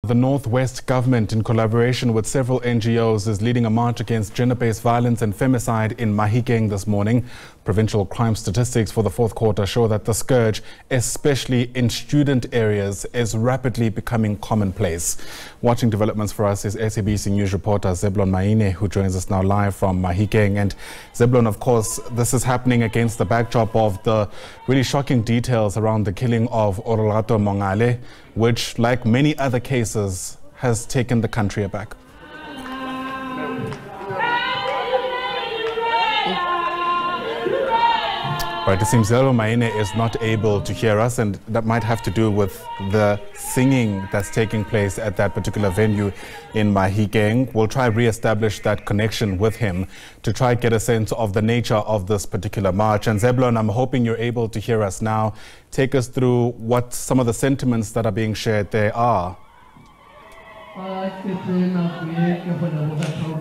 The Northwest government, in collaboration with several NGOs, is leading a march against gender-based violence and femicide in Mahikeng this morning. Provincial crime statistics for the fourth quarter show that the scourge, especially in student areas, is rapidly becoming commonplace. Watching developments for us is SABC News reporter Zebilon Maine, who joins us now live from Mahikeng. And Zebilon, of course, this is happening against the backdrop of the really shocking details around the killing of Orolato Mongale, which, like many other cases, has taken the country aback. Right, it seems Zebilon Maine is not able to hear us, and that might have to do with the singing that's taking place at that particular venue in Mahikeng. We'll try to re-establish that connection with him to try to get a sense of the nature of this particular march. And Zebilon, I'm hoping you're able to hear us now. Take us through what some of the sentiments that are being shared there are.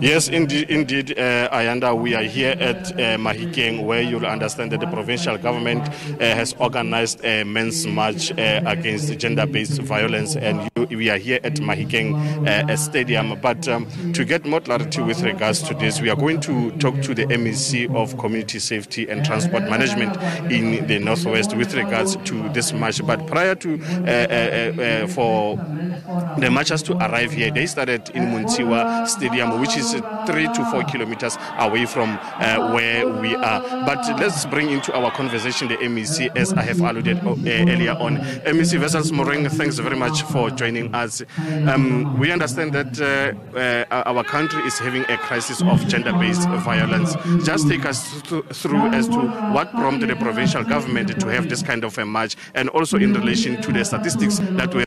Yes, indeed, Ayanda, we are here at Mahikeng, where you'll understand that the provincial government has organized a men's march against gender-based violence, and we are here at Mahikeng Stadium. But to get more clarity with regards to this, we are going to talk to the MEC of Community Safety and Transport Management in the Northwest with regards to this march. But prior to for the marchers to arrive here, they started in Muntiwa Stadium, which is 3 to 4 kilometers away from where we are. But let's bring into our conversation the MEC, as I have alluded earlier on. MEC Vessels Moreng, thanks very much for joining us. We understand that our country is having a crisis of gender-based violence. Just take us through as to what prompted the provincial government to have this kind of a march, and also in relation to the statistics that were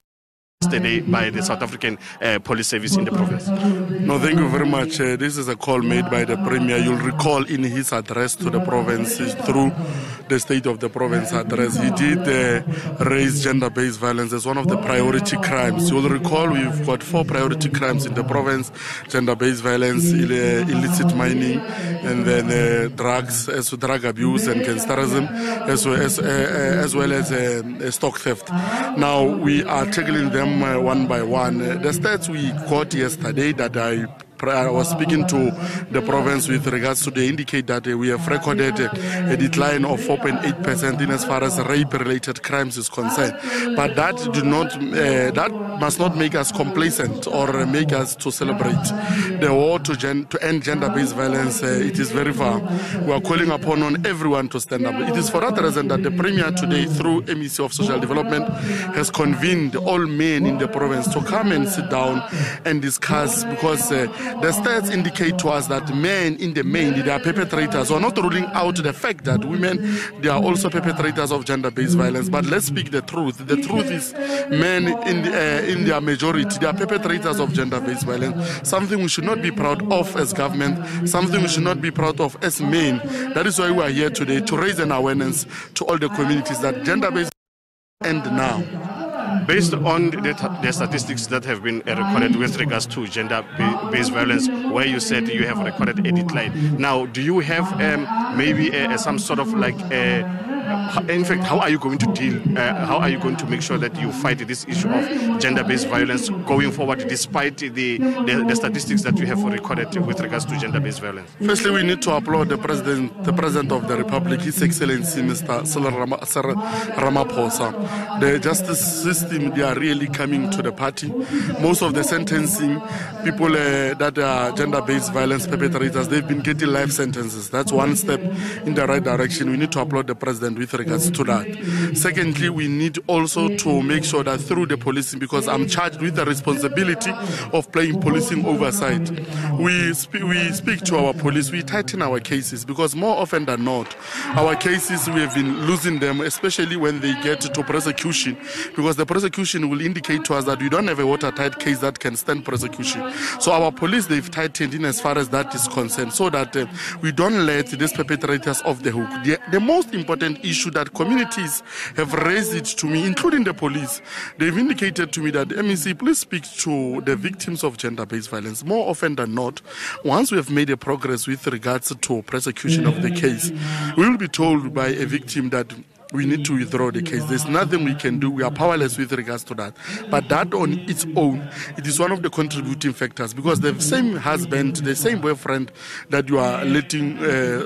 yesterday by the South African Police Service in the province. No, thank you very much. This is a call made by the Premier. You'll recall in his address to the province, through the State of the Province address, he did raise gender-based violence as one of the priority crimes. You'll recall we've got 4 priority crimes in the province: gender-based violence, illicit mining, and then drugs, as drug abuse and gangsterism, as well as stock theft. Now we are tackling them one by one. The stats we got yesterday that I was speaking to the province with regards to, they indicate that we have recorded a decline of 4.8% in as far as rape-related crimes is concerned. But that that must not make us complacent or make us to celebrate. The war to end gender-based violence, it is very far. We are calling upon everyone to stand up. It is for that reason that the Premier today, through MEC of Social Development, has convened all men in the province to come and sit down and discuss, because the stats indicate to us that men in the main, they are perpetrators. We are not ruling out the fact that women, they are also perpetrators of gender-based violence. But let's speak the truth. The truth is, men in their majority, they are perpetrators of gender-based violence. Something we should not be proud of as government, something we should not be proud of as men. That is why we are here today, to raise an awareness to all the communities that gender-based end now. Based on the statistics that have been recorded with regards to gender-based violence, where you said you have recorded a decline. Now, do you have maybe some sort of like in fact, how are you going to deal, how are you going to make sure that you fight this issue of gender-based violence going forward, despite the statistics that you have recorded with regards to gender-based violence? Firstly, we need to applaud the President of the Republic, His Excellency Mr. Ramaphosa. The justice system, they are really coming to the party. Most of the sentencing, people that are gender-based violence perpetrators, they've been getting life sentences. That's one step in the right direction. We need to applaud the President with regards to that. Secondly, we need also to make sure that through the policing, because I'm charged with the responsibility of playing policing oversight, we speak to our police, we tighten our cases, because more often than not, our cases, we have been losing them, especially when they get to prosecution, because the prosecution will indicate to us that we don't have a watertight case that can stand prosecution. So our police, they've tightened in as far as that is concerned, so that we don't let these perpetrators off the hook. The most important issue that communities have raised it to me, including the police, they've indicated to me that, MEC, please speak to the victims of gender-based violence. More often than not, once we have made a progress with regards to prosecution of the case, we will be told by a victim that we need to withdraw the case. There's nothing we can do. We are powerless with regards to that. But that on its own, it is one of the contributing factors, because the same husband, the same boyfriend that you are letting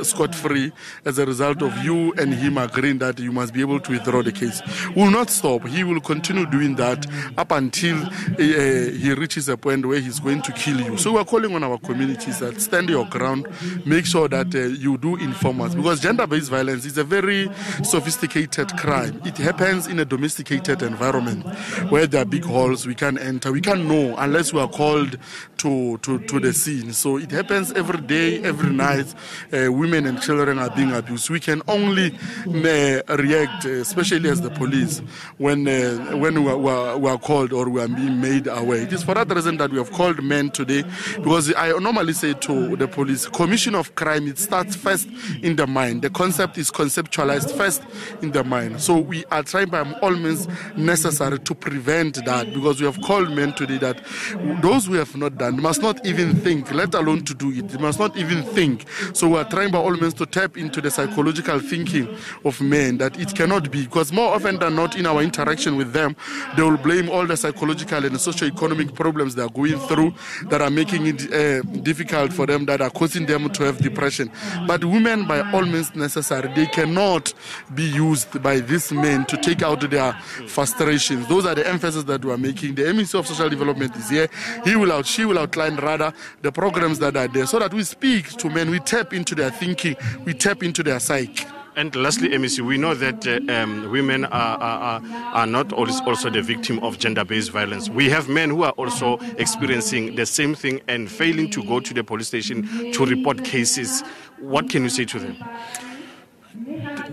scot-free as a result of you and him agreeing that you must be able to withdraw the case, will not stop. He will continue doing that up until he reaches a point where he's going to kill you. So we're calling on our communities that stand your ground, make sure that you do inform us, because gender-based violence is a very sophisticated crime. It happens in a domesticated environment where there are big halls we can't enter, we can't know unless we are called to the scene. So it happens every day, every night. Women and children are being abused. We can only react, especially as the police, when we are called or we are being made aware. It is for that reason that we have called men today, because I normally say to the police, commission of crime, it starts first in the mind. The concept is conceptualized first in the mind. So we are trying by all means necessary to prevent that, because we have called men today that those who have not done must not even think, let alone to do it. They must not even think. So we are trying by all means to tap into the psychological thinking of men, that it cannot be, because more often than not in our interaction with them, they will blame all the psychological and socio-economic problems they are going through that are making it difficult for them, that are causing them to have depression. But women, by all means necessary, they cannot be used by these men to take out their frustrations. Those are the emphasis that we are making. The MEC of Social Development is here. She will outline rather the programs that are there, so that we speak to men, we tap into their thinking, we tap into their psyche. And lastly, MEC, we know that women are not always also the victim of gender-based violence. We have men who are also experiencing the same thing and failing to go to the police station to report cases. What can you say to them?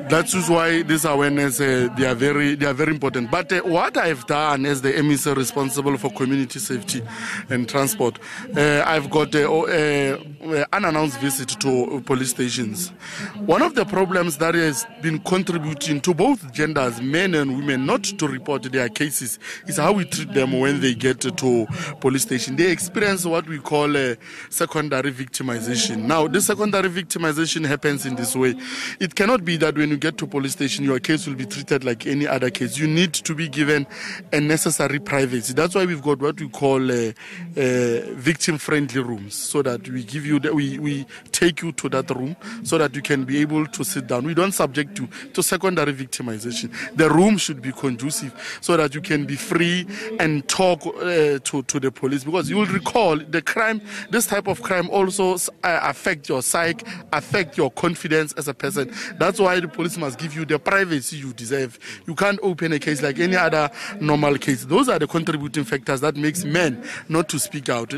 That's why this awareness, they are very important. But what I've done as the MEC responsible for community safety and transport, I've got unannounced visit to police stations. One of the problems that has been contributing to both genders, men and women, not to report their cases, is how we treat them when they get to police station. They experience what we call secondary victimization. Now, this secondary victimization happens in this way. It cannot be that when you get to police station, your case will be treated like any other case. You need to be given a necessary privacy. That's why we've got what we call victim-friendly rooms, so that we give you we take you to that room so that you can be able to sit down. We don't subject you to secondary victimization. The room should be conducive so that you can be free and talk to the police, because you will recall the crime, this type of crime also affect your psyche, affect your confidence as a person. That's why the police must give you the privacy you deserve. You can't open a case like any other normal case. Those are the contributing factors that makes men not to speak out.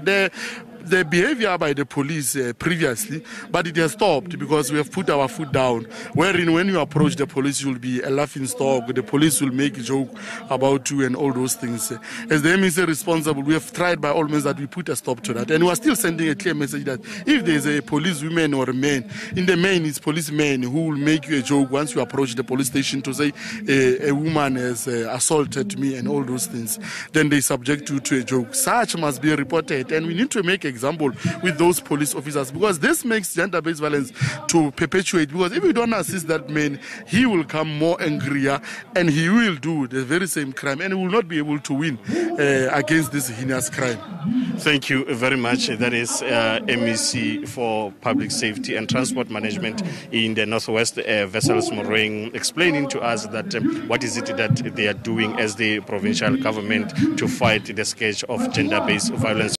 The behavior by the police previously, but it has stopped because we have put our foot down, wherein when you approach the police, you will be a laughing stock. The police will make a joke about you and all those things. As the MEC responsible, we have tried by all means that we put a stop to that. And we are still sending a clear message that if there is a police woman or a man, in the main it's policemen who will make you a joke once you approach the police station to say a woman has assaulted me and all those things. Then they subject you to a joke. Such must be reported, and we need to make example with those police officers, because this makes gender-based violence to perpetuate, because if you don't assist that man, he will come more angrier and he will do the very same crime and he will not be able to win against this heinous crime. Thank you very much. That is MEC for Public Safety and Transport Management in the Northwest, Wessels Moring, explaining to us that what is it that they are doing as the provincial government to fight the scourge of gender-based violence.